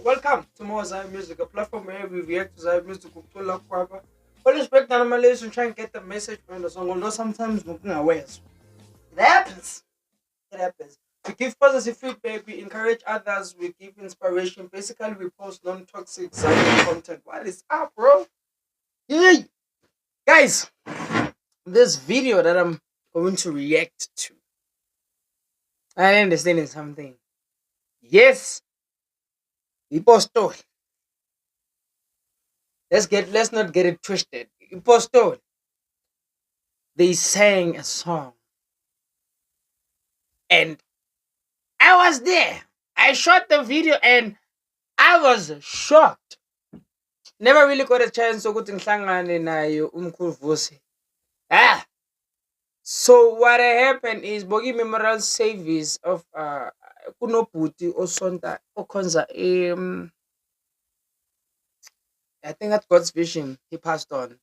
Welcome to more Zion Music, a platform where we react to Zion Music. Always break down my lyrics and try and get the message from the song, although sometimes looking away. It happens. It happens. We give positive feedback, we encourage others, we give inspiration. Basically, we post non toxic Zion content. What is up, bro? Yeah. Guys, this video that I'm going to react to, I understand something. Yes, Impostor. Let's not get it twisted. Impostor. They sang a song. And I was there. I shot the video and I was shocked. Never really got a chance ukuthi ngihlangane naye umkhulu Vusi. Ah. So what happened is Bogi Memorial Service of kunobhuti osonta okhonza I think at God's Vision he passed on.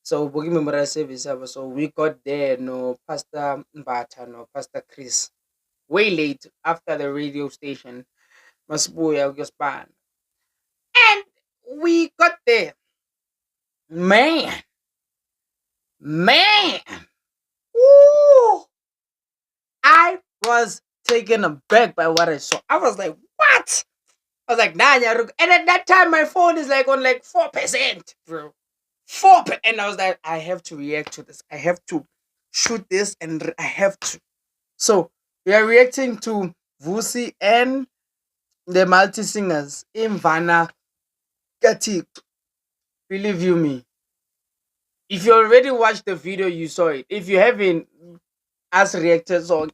So Bogi Memorial Service so we got there no Pastor Mbata no Pastor Chris way late after the radio station Masibuya Gospan. And we got there. Man. Ooh. I was taken aback by what I saw. I was like, what? I was like, nah, Nyaruko. And at that time, my phone is like on like 4%, bro. 4%. And I was like, I have to react to this. I have to shoot this and I have to. So we are reacting to Vusi and the multi singers in Vana Katik. Believe you me. If you already watched the video, you saw it. If you haven't, as reactors or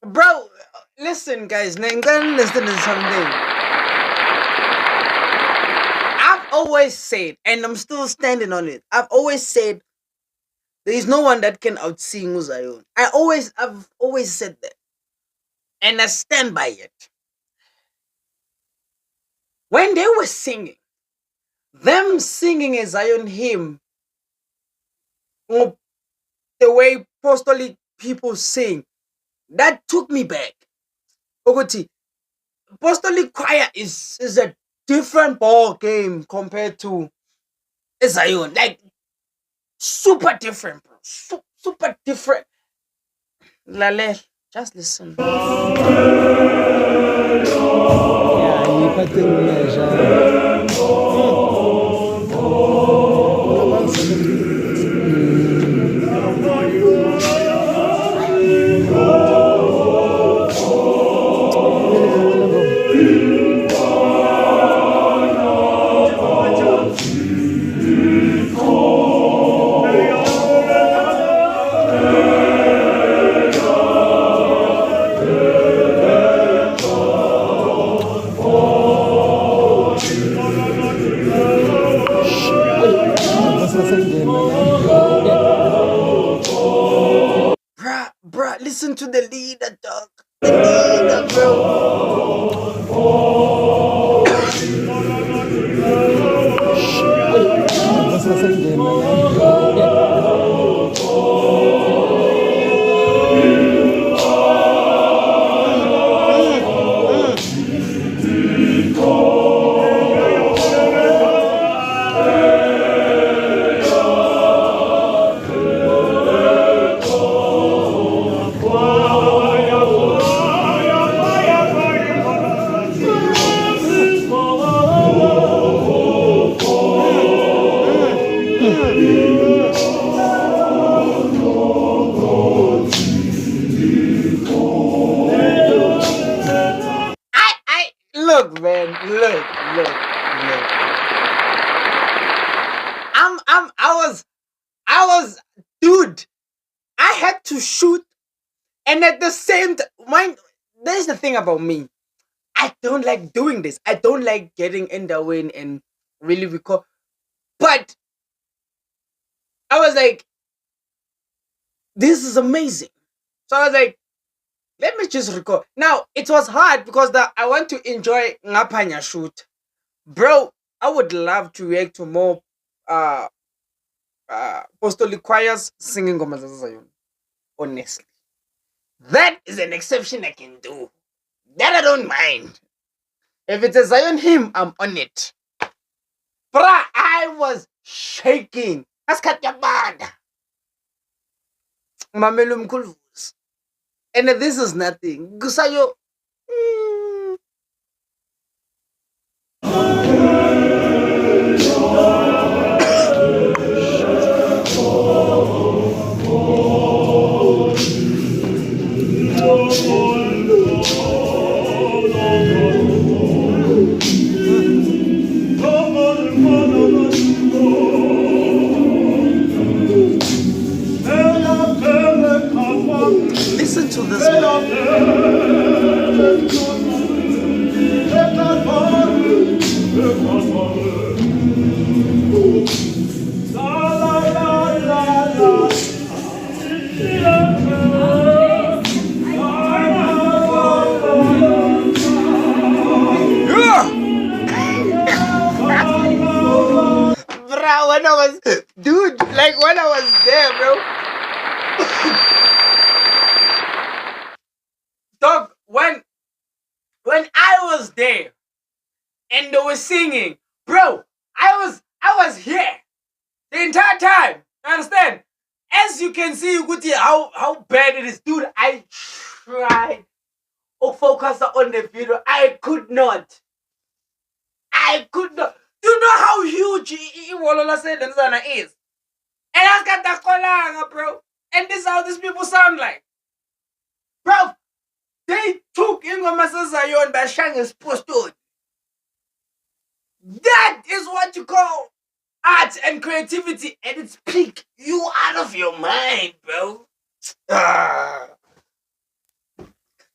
bro, listen, guys. Listen to something. I've always said, and I'm still standing on it. I've always said there is no one that can outsing Uzayon. I've always said that, and I stand by it. When they were singing, them singing a Zion hymn, the way apostolic people sing, that took me back. Ogoti, apostolic choir is a different ball game compared to Zion. Like super different, bro. Super different. Lale, just listen. Bruh, listen to the leader, dog. The leader, I look, man, look. I was, dude. I had to shoot, and at the same time, there's the thing about me. I don't like doing this. I don't like getting in the wind and really record. But I was like, this is amazing. So I was like, Let me just recall. Now it was hard because I want to enjoy Ngapanya shoot. Bro, I would love to react to more uh apostolic choirs singing Ngoma Zayon. Honestly. That is an exception I can do. That I don't mind. If it's a Zion hymn, I'm on it. Bruh, I was shaking. Askatyabada. Mamelum Kulvus. And this is nothing. Gusayo. mm, Listen to this. Bro, when I was, dude, like when I was there, bro. Dog, when I was there and they were singing, bro, I was here the entire time. You understand? As you can see, Guti, how bad it is, dude. I tried to focus on the video. I could not. I could not. Do you know how huge Iwolola said Nzana is? And I got that kolanga, bro. And this is how these people sound like. Bro, they took Ingoma Zayon by Shanga's postcode. That is what you call art and creativity at its peak. You out of your mind, bro. Ah.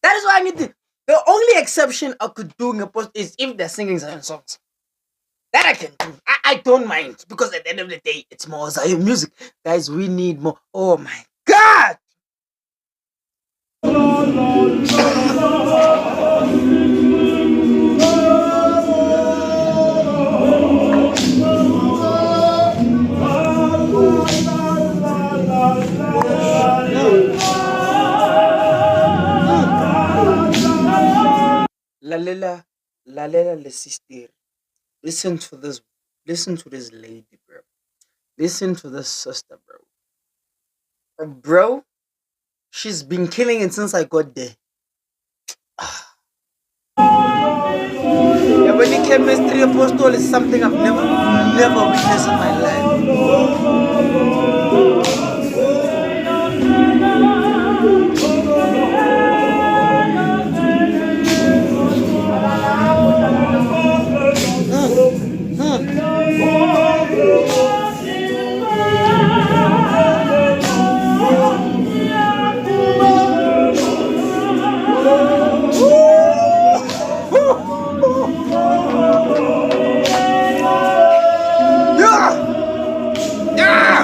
That is why I need the only exception I could do in a post is if they're singing Zion songs. That I can do. I don't mind because at the end of the day, it's more Zion music. Guys, we need more. Oh my God! Lalela, Lalela, le sister. Listen to this. Listen to this lady, bro. Listen to this sister, bro. Bro, she's been killing it since I got there. Yeah, when the chemistry apostle is something I've never witnessed in my life. Yeah! Yeah!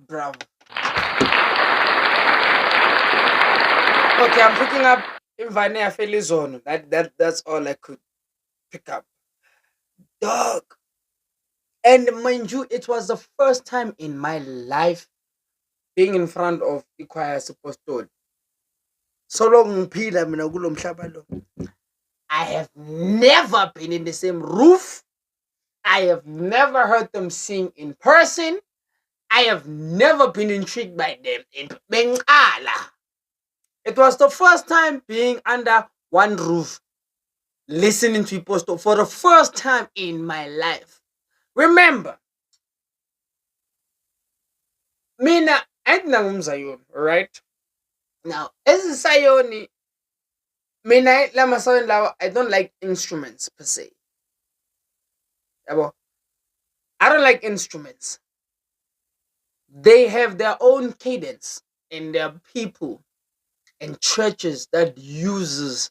Bravo. Okay, I'm picking up Invania Felizone. That's all I could pick up. Dog. And mind you, it was the first time in my life being in front of the choir apostolic. So long ngiphila mina kulo mhlaba lo. I have never been in the same roof. I have never heard them sing in person. I have never been intrigued by them in Bengala. It was the first time being under one roof, listening to Apostle for the first time in my life. Remember, mina ngumZayoni, right? Now, as a Sayoni, mina I don't like instruments per se. I don't like instruments. They have their own cadence, and there are people and churches that uses,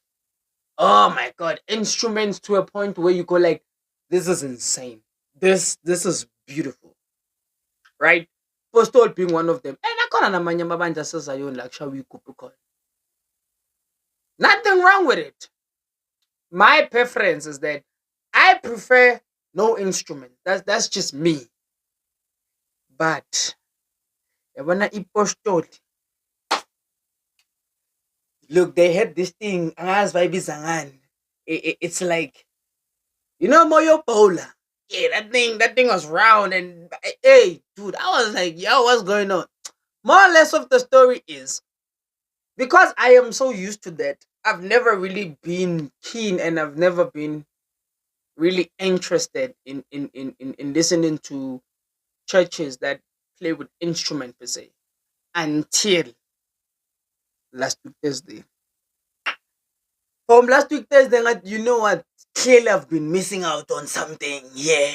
oh my god, instruments to a point where you go like, this is insane. This is beautiful. Right? Postol being one of them. And akhona namanye amabandla aseZayoni like Shawi Kupukhona. Nothing wrong with it. My preference is that I prefer no instrument. That's just me. But yabona iPostoli, look, they had this thing, angazi bayibiza ngani. It's like, you know, Moyo Bowler. Yeah, that thing was round, and hey, dude, I was like, yo, what's going on? More or less of the story is, because I am so used to that, I've never really been keen, and I've never been really interested in listening to churches that play with instrument per se until last week Thursday. From last week Thursday, you know what? Clearly, I've been missing out on something. Yeah,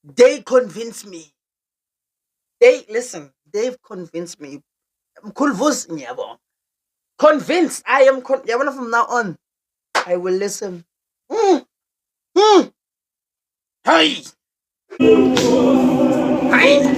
they convinced me. They've convinced me. Convinced. I am from now on, I will listen. Hey. Hey.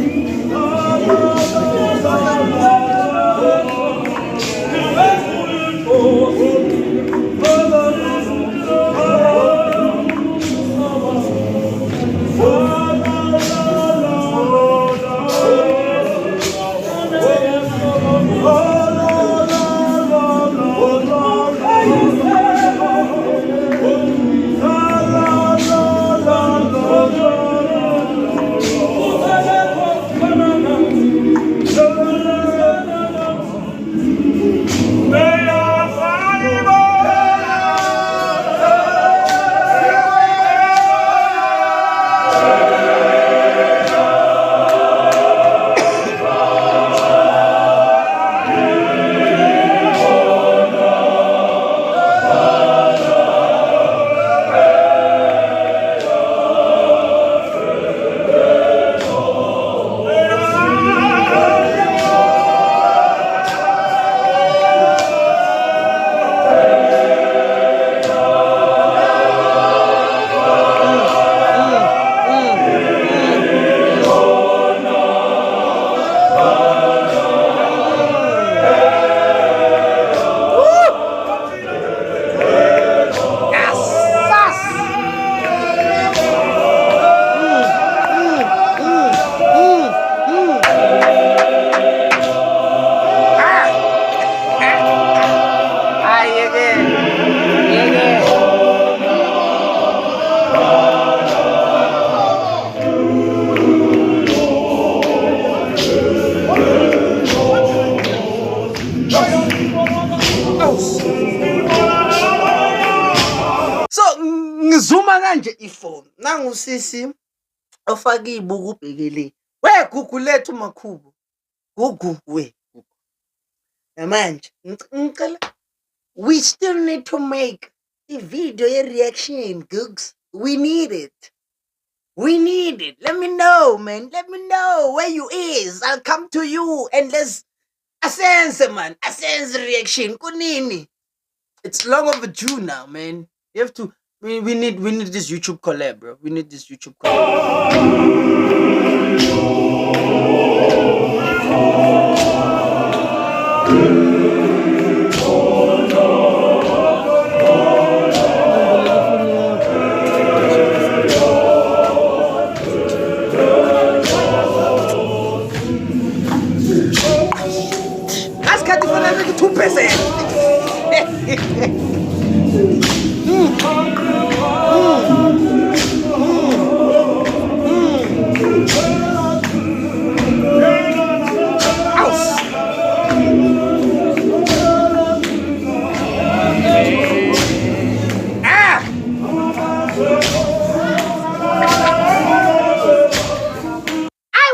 Ngizuma kanje ifoni nangusisi ofaka ibuku ubhekele we Gugu lethu makhubu Gugu we manje ngicela we still need to make a video reaction Googs. We need it. Let me know, man. Let me know where you is. I'll come to you and let's sense reaction kunini. It's long overdue now, man. You have to. We need this YouTube collab, bro. We need this YouTube collab. I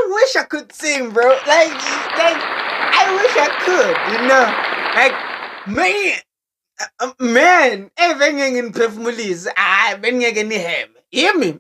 wish I could sing, bro. Like I wish I could, Like, man, man, everything in perfumelis, bengeke niheme. Hear me?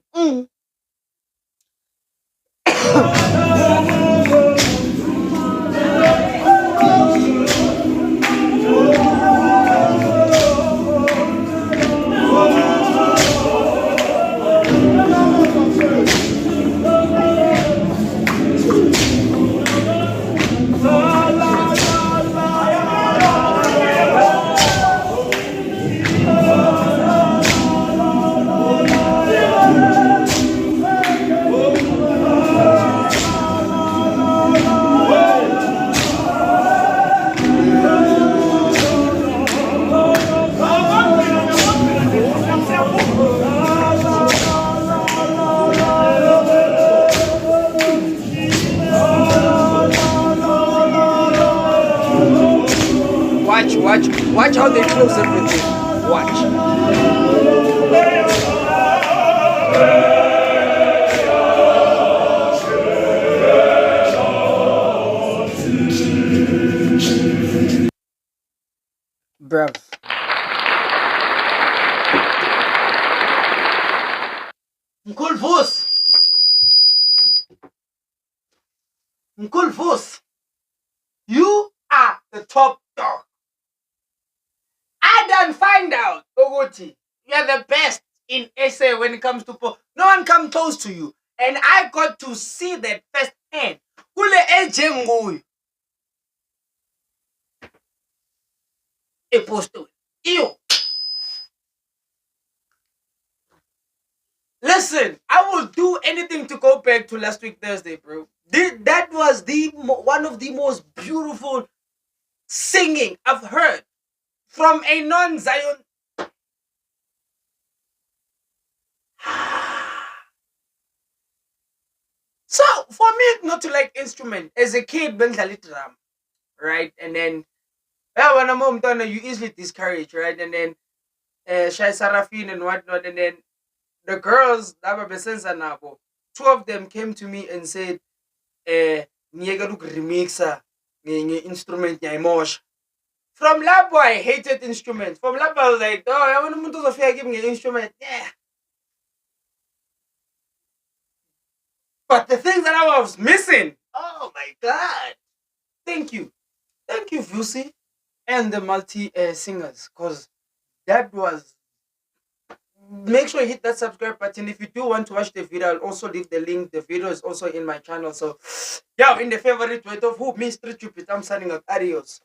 Watch how they close everything. Watch. Bruv. Mkulvus. Mkulvus. You are the top dog. I done find out, Ogoti, you're the best in SA when it comes to no one come close to you. And I got to see that firsthand. Kule ejengu. Eposto. Ew. Listen, I will do anything to go back to last week Thursday, bro. That was one of the most beautiful singing I've heard from a non-Zion. So for me not to like instrument, as a kid, bengidlala drum, right? And then when I'm home, you easily discourage, right? And then Shai Sarafin and whatnot, and then the girls that were besenza nabo, two of them came to me and said, "Ngiyeke look remixa instrument nyayimosha." From Labo, I hated instruments. From Labo, I was like, "Oh, I want to give me an instrument." Yeah. But the things that I was missing, oh my god! Thank you, Vusi, and the multi singers, cause that was. Make sure you hit that subscribe button. If you do want to watch the video, I'll also leave the link. The video is also in my channel. So, yeah, in the favorite way of who, Mr. Stupid, I'm signing out. Adios.